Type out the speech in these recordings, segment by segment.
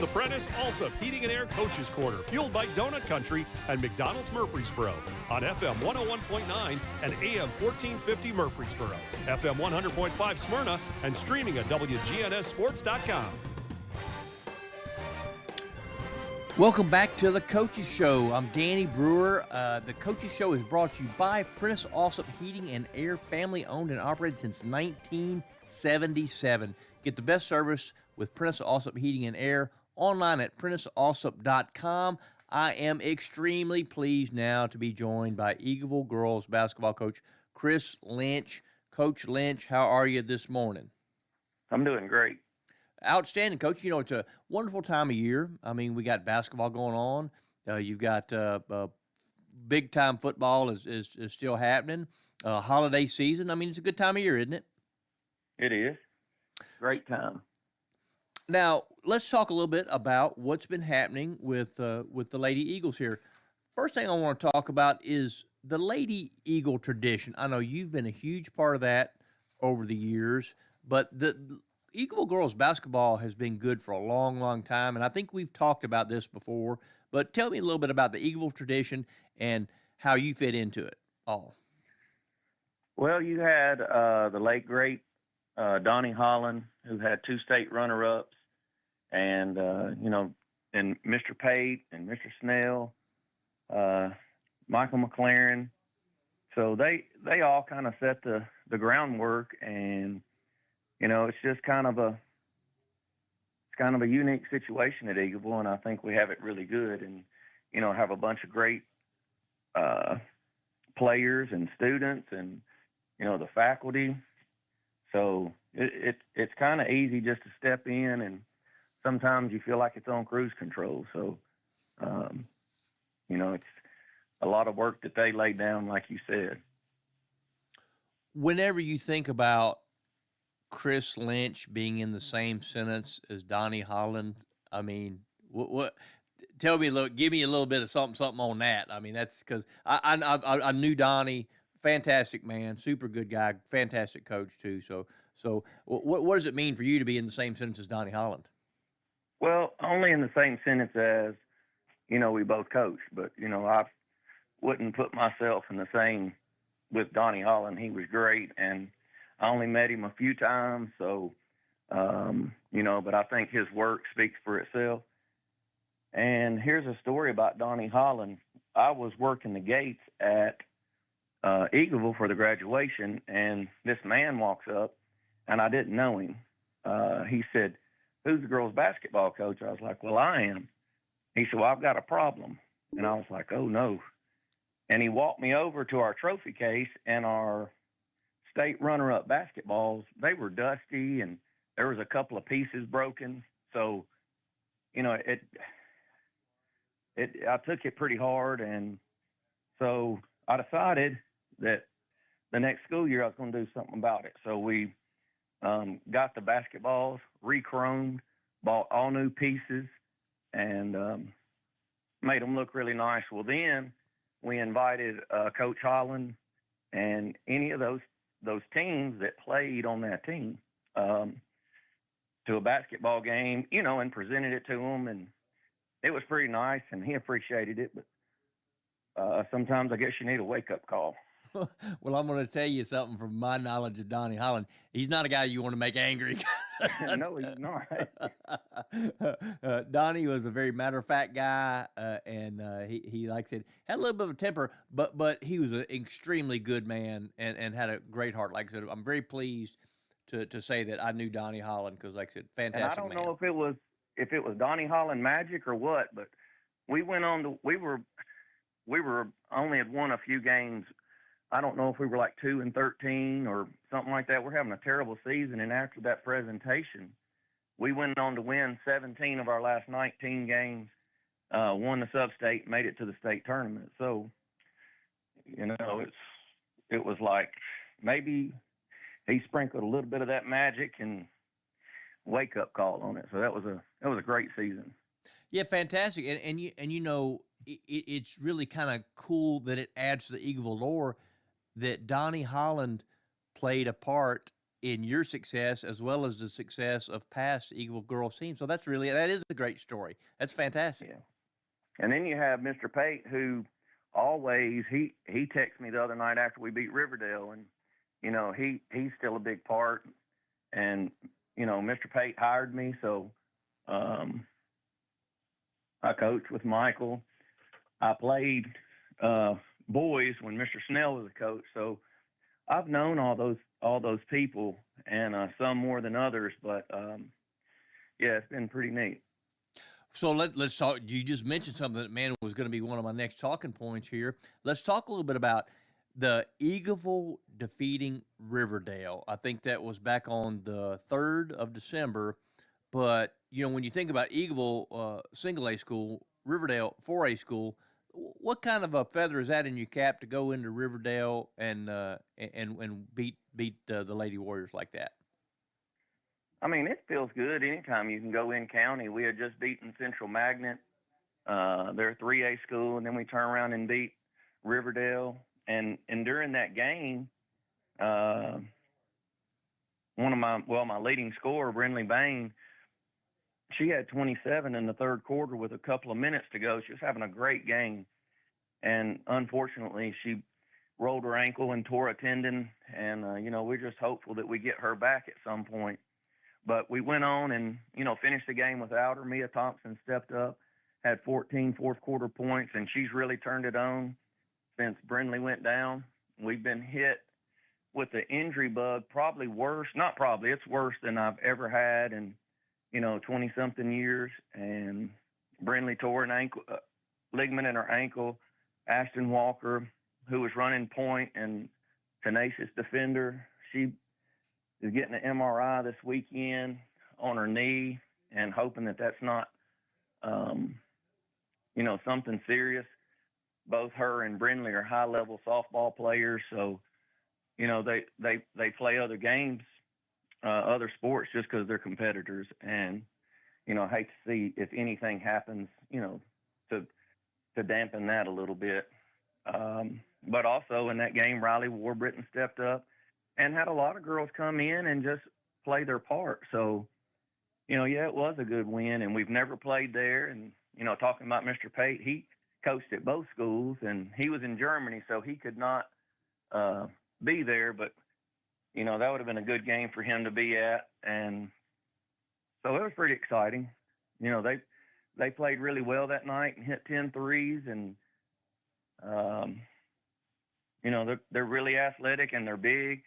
The Prentice Alsop Heating and Air Coaches Corner, fueled by Donut Country and McDonald's Murfreesboro on FM 101.9 and AM 1450 Murfreesboro, FM 100.5 Smyrna, and streaming at WGNSSports.com. Welcome back to the Coaches Show. I'm Danny Brewer. The Coaches Show is brought to you by Prentice Alsop Heating and Air, family owned and operated since 1977. Get the best service with Prentice Alsop Heating and Air online at PrenticeAlsop.com. I am extremely pleased now to be joined by Eagleville girls basketball coach Chris Lynch. Coach Lynch, how are you this morning? I'm doing great. Outstanding, Coach. You know, it's a wonderful time of year. I mean, we got basketball going on. You've got big-time football is still happening. Holiday season. I mean, it's a good time of year, isn't it? It is. Great time. Now, let's talk a little bit about what's been happening with the Lady Eagles here. First thing I want to talk about is the Lady Eagle tradition. I know you've been a huge part of that over the years, but the Eagleville girls basketball has been good for a long, long time, and I think we've talked about this before, but tell me a little bit about the Eagleville tradition and how you fit into it all. Well, you had the late, great Donnie Holland, who had 2 state runner-ups, and, and Mr. Pate and Mr. Snell, Michael McLaren. So they all kind of set the groundwork, and it's just kind of a unique situation at Eagleville, and I think we have it really good, and have a bunch of great players and students, and the faculty. So it's kind of easy just to step in, and sometimes you feel like it's on cruise control. So it's a lot of work that they lay down, like you said. Whenever you think about Chris Lynch being in the same sentence as Donnie Holland, I mean, what? Tell me, give me a little bit of something on that. I mean, that's because I knew Donnie, fantastic man, super good guy, fantastic coach too. So what does it mean for you to be in the same sentence as Donnie Holland? Well, only in the same sentence as we both coach, but I wouldn't put myself in the same with Donnie Holland. He was great, and I only met him a few times, so, but I think his work speaks for itself. And here's a story about Donnie Holland. I was working the gates at Eagleville for the graduation, and this man walks up, and I didn't know him. He said, "Who's the girls' basketball coach?" I was like, "Well, I am." He said, "Well, I've got a problem." And I was like, "Oh, no." And he walked me over to our trophy case, and our state runner-up basketballs, they were dusty, and there was a couple of pieces broken. So, I took it pretty hard, and so I decided that the next school year I was going to do something about it. So we got the basketballs re-chromed, bought all new pieces, and made them look really nice. Well, then we invited Coach Holland and any of those teams that played on that team to a basketball game, and presented it to them, and it was pretty nice, and he appreciated it. But sometimes I guess you need a wake-up call. Well, I'm going to tell you something from my knowledge of Donnie Holland. He's not a guy you want to make angry. No, he's not. Donnie was a very matter-of-fact guy, and he, like I said, had a little bit of a temper, but he was an extremely good man and had a great heart. Like I said, I'm very pleased to say that I knew Donnie Holland because, like I said, fantastic man. And I don't know if it was Donnie Holland magic or what, but we went on to we were only had won a few games. I don't know if we were like 2-13 or something like that. We're having a terrible season, and after that presentation, we went on to win 17 of our last 19 games, won the sub-state, made it to the state tournament. So, it was like maybe he sprinkled a little bit of that magic and wake-up call on it. So that was a great season. Yeah, fantastic, and it's really kind of cool that it adds to the Eagleville lore that Donnie Holland played a part in your success as well as the success of past Eagle girls teams. So that is a great story. That's fantastic. Yeah. And then you have Mr. Pate, who always he texted me the other night after we beat Riverdale, and he's still a big part. And Mr. Pate hired me, so I coached with Michael. I played boys when Mr. Snell was a coach, so I've known all those people, and some more than others. But yeah, it's been pretty neat. So let's talk. You just mentioned something that, man, was going to be one of my next talking points here. Let's talk a little bit about the Eagleville defeating Riverdale. I think that was back on the 3rd of December. But, when you think about Eagleville, single A school, Riverdale, 4A school, what kind of a feather is that in your cap to go into Riverdale and beat the Lady Warriors like that? I mean, it feels good anytime you can go in county. We had just beaten Central Magnet. They're a 3A school, and then we turn around and beat Riverdale. And during that game, my leading scorer, Brinley Bain, she had 27 in the third quarter with a couple of minutes to go. She was having a great game. And unfortunately, she rolled her ankle and tore a tendon. And, we're just hopeful that we get her back at some point. But we went on and, finished the game without her. Mia Thompson stepped up, had 14 fourth quarter points, and she's really turned it on since Brinley went down. We've been hit with the injury bug, probably worse. Not probably, it's worse than I've ever had in, 20-something years. And Brinley tore an ankle, ligament in her ankle. Ashton Walker, who was running point and tenacious defender, she is getting an MRI this weekend on her knee and hoping that that's not, something serious. Both her and Brinley are high-level softball players, so, they play other games, other sports just because they're competitors. And, I hate to see if anything happens, to dampen that a little bit. But also in that game, Riley Warburton stepped up and had a lot of girls come in and just play their part. So, it was a good win, and we've never played there. And, talking about Mr. Pate, he coached at both schools, and he was in Germany, so he could not be there. But, that would have been a good game for him to be at. And so it was pretty exciting. They played really well that night and hit 10 threes, and, they're really athletic and they're big.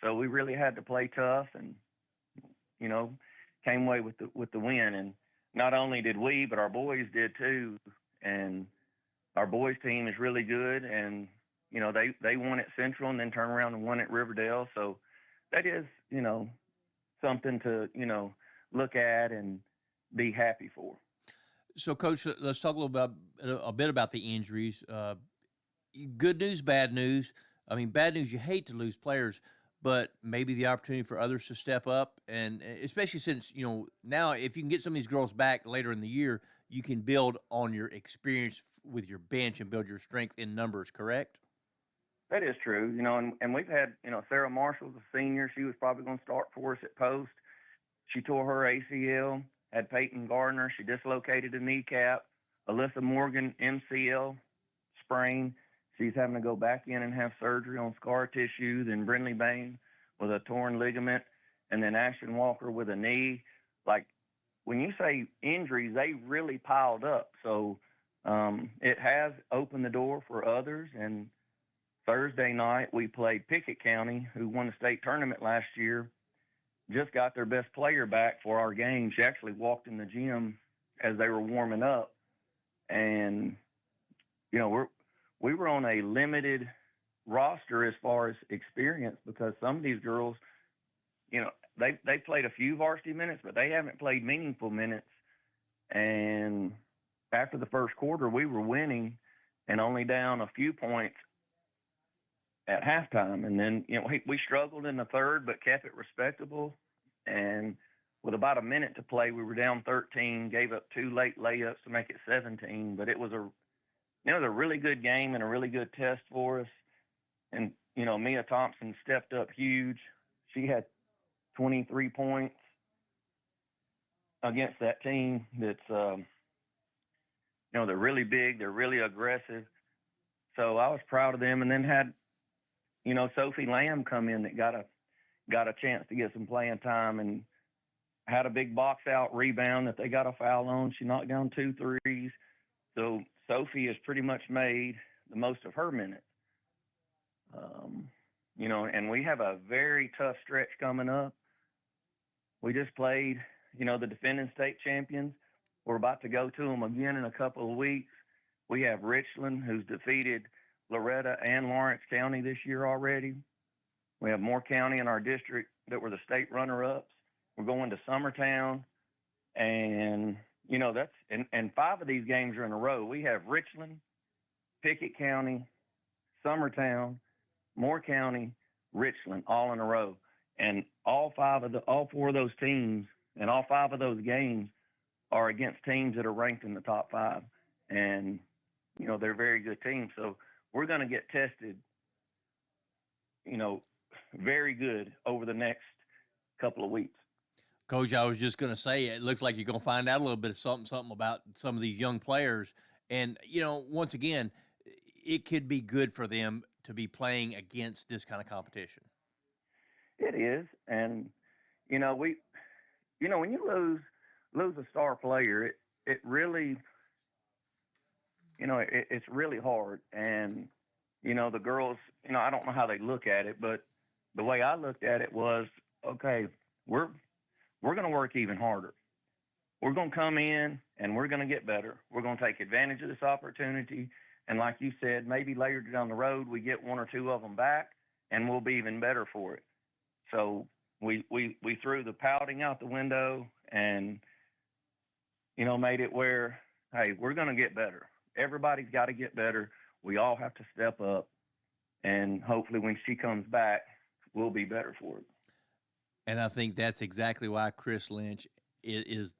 So we really had to play tough and, came away with the win. And not only did we, but our boys did too. And our boys team is really good. And, they won at Central and then turned around and won at Riverdale. So that is, something to, look at and be happy for. So, Coach, let's talk a bit about the injuries. Good news, bad news. I mean, bad news, you hate to lose players, but maybe the opportunity for others to step up. And especially since, now if you can get some of these girls back later in the year, you can build on your experience with your bench and build your strength in numbers, correct? That is true, and we've had, Sarah Marshall's a senior. She was probably going to start for us at post. She tore her ACL. Had Peyton Gardner. She dislocated a kneecap. Alyssa Morgan, MCL sprain. She's having to go back in and have surgery on scar tissue. Then Brinley Bain with a torn ligament. And then Ashton Walker with a knee. Like, when you say injuries, they really piled up. So it has opened the door for others. And Thursday night, we played Pickett County, who won the state tournament last year. Just got their best player back for our game. She actually walked in the gym as they were warming up. And, we were on a limited roster as far as experience because some of these girls, they played a few varsity minutes, but they haven't played meaningful minutes. And after the first quarter, we were winning and only down a few points at halftime. And then, we struggled in the third, but kept it respectable. And with about a minute to play, we were down 13, gave up 2 late layups to make it 17. But it was a really good game and a really good test for us. And, Mia Thompson stepped up huge. She had 23 points against that team that's, they're really big, they're really aggressive. So I was proud of them, and then had, Sophie Lamb come in that got a chance to get some playing time and had a big box out rebound that they got a foul on. She knocked down 2 threes. So Sophie has pretty much made the most of her minutes. And we have a very tough stretch coming up. We just played, the defending state champions. We're about to go to them again in a couple of weeks. We have Richland, who's defeated Loretta and Lawrence County this year already. We have Moore County in our district that were the state runner-ups. We're going to Summertown, and and 5 of these games are in a row. We have Richland, Pickett County, Summertown, Moore County, Richland, all in a row. And all 4 of those teams and all 5 of those games are against teams that are ranked in the top 5. And, they're very good teams. So we're going to get tested, very good over the next couple of weeks. Coach, I was just going to say, it looks like you're going to find out a little bit of something about some of these young players. And, once again, it could be good for them to be playing against this kind of competition. It is. And, when you lose a star player, it really, it's really hard. And, the girls, I don't know how they look at it, but the way I looked at it was, okay, we're going to work even harder. We're going to come in and we're going to get better. We're going to take advantage of this opportunity. And like you said, maybe later down the road, we get 1 or 2 of them back and we'll be even better for it. So we threw the pouting out the window and, made it where, hey, we're going to get better. Everybody's got to get better. We all have to step up. And hopefully when she comes back, we'll be better for it. And I think that's exactly why Chris Lynch is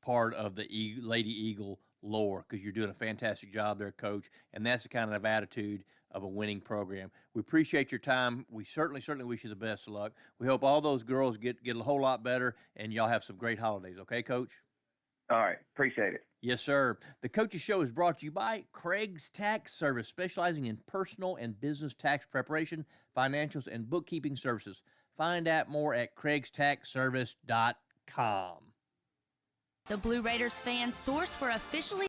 part of the Lady Eagle lore, because you're doing a fantastic job there, Coach. And that's the kind of attitude of a winning program. We appreciate your time. We certainly wish you the best of luck. We hope all those girls get a whole lot better, and y'all have some great holidays. Okay, Coach? All right. Appreciate it. Yes, sir. The Coaches Show is brought to you by Craig's Tax Service, specializing in personal and business tax preparation, financials, and bookkeeping services. Find out more at CraigsTaxService.com. The Blue Raiders fan source for officially